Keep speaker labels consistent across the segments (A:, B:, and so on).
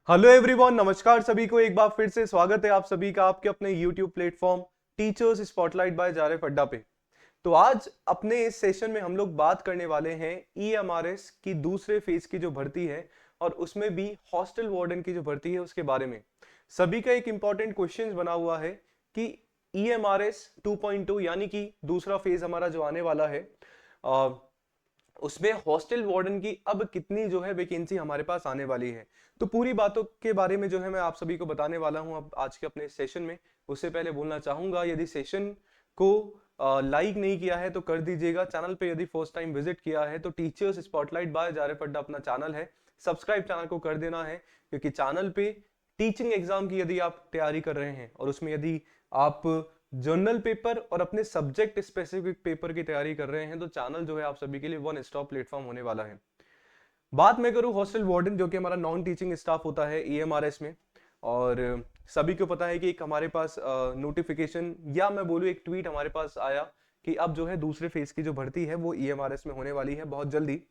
A: Hello everyone, नमस्कार सभी को। एक बार फिर से स्वागत है आप सभी का आपके अपने YouTube platform teachers spotlight by जारेफ अड्डा पे। तो आज अपने इस सेशन में हम लोग बात करने वाले हैं ईएमआरएस की दूसरे फेज की जो भर्ती है और उसमें भी हॉस्टल वार्डन की जो भर्ती है उसके बारे में। सभी का एक इंपॉर्टेंट क्वेश्चन बना हुआ है कि ईएमआरएस 2.2 यानी कि दूसरा फेज हमारा जो आने वाला है उसमें हॉस्टल वार्डन की अब कितनी जो है वैकेंसी हमारे पास आने वाली है। तो पूरी बातों के बारे में जो है मैं आप सभी को बताने वाला हूं अब आज के अपने सेशन में। उससे पहले बोलना चाहूंगा, यदि सेशन को लाइक नहीं किया है तो कर दीजिएगा। चैनल पे यदि फर्स्ट टाइम विजिट किया है तो टीचर्स स्पॉटलाइट बाय जारेफ अड्डा अपना चैनल है, सब्सक्राइब चैनल को कर देना है, क्योंकि चैनल पे टीचिंग एग्जाम की यदि आप तैयारी कर रहे हैं और उसमें यदि आप जर्नल पेपर और अपने सब्जेक्ट स्पेसिफिक पेपर की तैयारी कर रहे हैं तो चैनल जो है आप सभी के लिए वन स्टॉप प्लेटफॉर्म होने वाला है। बात मैं करूं हॉस्टल वार्डन, जो कि हमारा नॉन टीचिंग स्टाफ होता है ईएमआरएस में, और सभी को पता है कि एक हमारे पास नोटिफिकेशन या मैं बोलूं एक ट्वीट हमारे पास आया कि अब जो है दूसरे फेज की जो भर्ती है वो ईएमआरएस में होने वाली है बहुत जल्दी।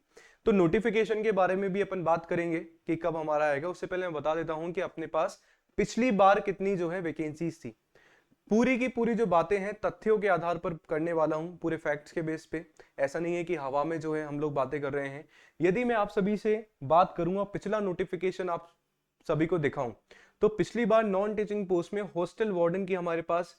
A: तो नोटिफिकेशन के बारे में भी अपन बात करेंगे कि कब हमारा आएगा। उससे पहले मैं बता देता हूं कि अपने पास पिछली बार कितनी जो है वैकेंसीज थी। पूरी की पूरी जो बातें हैं तथ्यों के आधार पर करने वाला हूं, पूरे फैक्ट्स के बेस पे। ऐसा नहीं है कि हवा में जो है हम लोग बातें कर रहे हैं। यदि मैं आप सभी से बात करूंगा, पिछला नोटिफिकेशन आप सभी को दिखाऊं, तो पिछली बार नॉन टीचिंग पोस्ट में हॉस्टल वार्डन की हमारे पास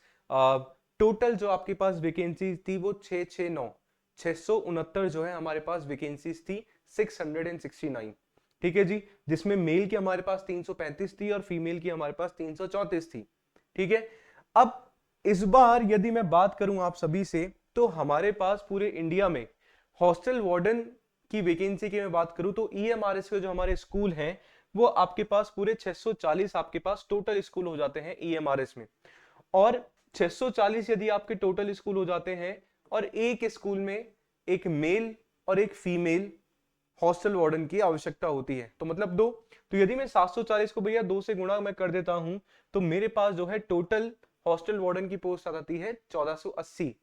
A: टोटल जो आपके पास वैकेंसीज थी वो 669 जो है हमारे पास वैकेंसीज थी, 669। ठीक है जी, जिसमें मेल की हमारे पास 335 थी और फीमेल की हमारे पास 334 थी। ठीक है। अब इस बार यदि मैं बात करूं आप सभी से, तो हमारे पास पूरे इंडिया में हॉस्टल वार्डन की वैकेंसी की मैं बात करूं तो ईएमआरएस के जो हमारे स्कूल हैं वो आपके पास पूरे 640 आपके पास टोटल स्कूल हो जाते हैं ईएमआरएस में। और 640 यदि आपके टोटल स्कूल हो जाते हैं और एक स्कूल में एक मेल और एक फीमेल हॉस्टल वार्डन की आवश्यकता होती है, तो मतलब दो। तो यदि मैं 740 को भैया 2 से गुणा मैं कर देता हूं तो मेरे पास जो है टोटल हॉस्टल वार्डन की पोस्ट आ जाती है 1480।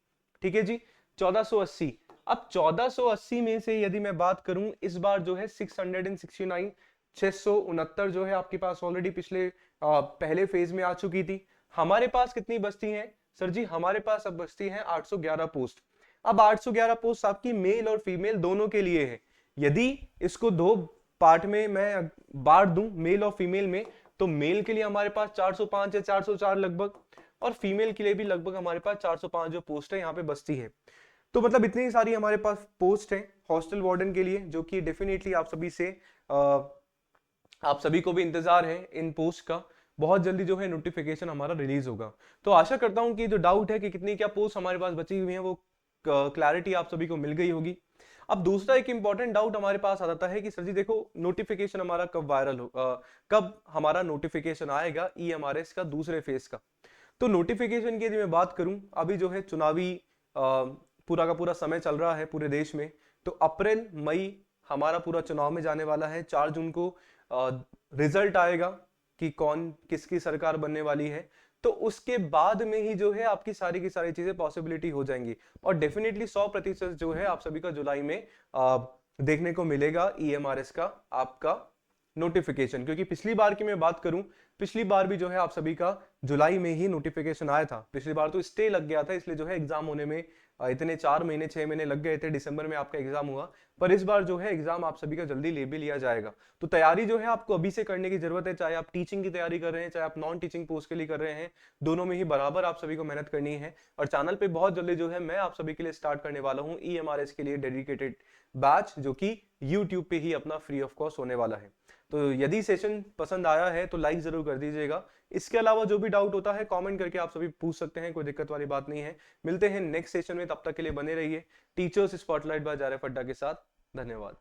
A: ठीक है जी, 1480। अब 1480 में से यदि मैं बात करूं, इस बार जो है 669 669 जो है आपके पास ऑलरेडी पिछले पहले फेज में आ चुकी थी। हमारे पास कितनी बचती हैं सर जी? हमारे पास अब बचती हैं 811 पोस्ट। अब 811 पोस्ट आपकी मेल और फीमेल दोनों के लिए है। यदि इसको दो पार्ट में मैं बांट दूं मेल और फीमेल में, तो मेल के लिए हमारे पास 405 या 404 लगभग, और फीमेल के लिए भी लगभग हमारे पास 405 जो पोस्ट है यहाँ पे बचती है। तो मतलब इतनी सारी हमारे पास पोस्ट है हॉस्टल वार्डन के लिए, जो कि डेफिनेटली आप सभी से आप सभी को भी इंतजार है इन पोस्ट का। बहुत जल्दी जो है नोटिफिकेशन हमारा रिलीज होगा। तो आशा करता हूं कि जो डाउट है कि कितनी क्या पोस्ट हमारे पास बची हुई है वो क्लैरिटी आप सभी को मिल गई होगी। अब दूसरा एक इंपॉर्टेंट डाउट हमारे पास आ जाता है कि सर जी देखो, नोटिफिकेशन हमारा कब वायरल हो, कब हमारा नोटिफिकेशन आएगा ईएमआरएस का दूसरे फेज का। तो नोटिफिकेशन की यदि मैं बात करूं, अभी जो है चुनावी पूरा का पूरा समय चल रहा है पूरे देश में, तो अप्रैल मई हमारा पूरा चुनाव में जाने वाला है। 4 जून को रिजल्ट आएगा कि कौन किसकी सरकार बनने वाली है। तो उसके बाद में ही जो है आपकी सारी की सारी चीजें पॉसिबिलिटी हो जाएंगी, और डेफिनेटली 100% जो है आप सभी का जुलाई में देखने को मिलेगा ईएमआरएस का आपका नोटिफिकेशन। क्योंकि पिछली बार की मैं बात करूं, पिछली बार भी जो है आप सभी का जुलाई में ही नोटिफिकेशन आया था। पिछली बार तो स्टे लग गया था, इसलिए जो है एग्जाम होने में इतने 4 महीने 6 महीने लग गए थे, दिसंबर में आपका एग्जाम हुआ। पर इस बार जो है एग्जाम आप सभी का जल्दी ले भी लिया जाएगा। तो तैयारी जो है आपको अभी से करने की जरूरत है, चाहे आप टीचिंग की तैयारी कर रहे हैं चाहे आप नॉन टीचिंग पोस्ट के लिए कर रहे हैं, दोनों में ही बराबर आप सभी को मेहनत करनी है। और चैनल पे बहुत जल्दी जो है मैं आप सभी के लिए स्टार्ट करने वाला हूँ ईएमआरएस के लिए डेडिकेटेड बैच, जो कि यूट्यूब पे ही अपना फ्री ऑफ कॉस्ट होने वाला है। तो यदि सेशन पसंद आया है तो लाइक जरूर कर दीजिएगा। इसके अलावा जो भी डाउट होता है कमेंट करके आप सभी पूछ सकते हैं, कोई दिक्कत वाली बात नहीं है। मिलते हैं नेक्स्ट सेशन में, तब तक के लिए बने रहिए टीचर्स स्पॉटलाइट बाय जारेफ अड्डा के साथ। धन्यवाद।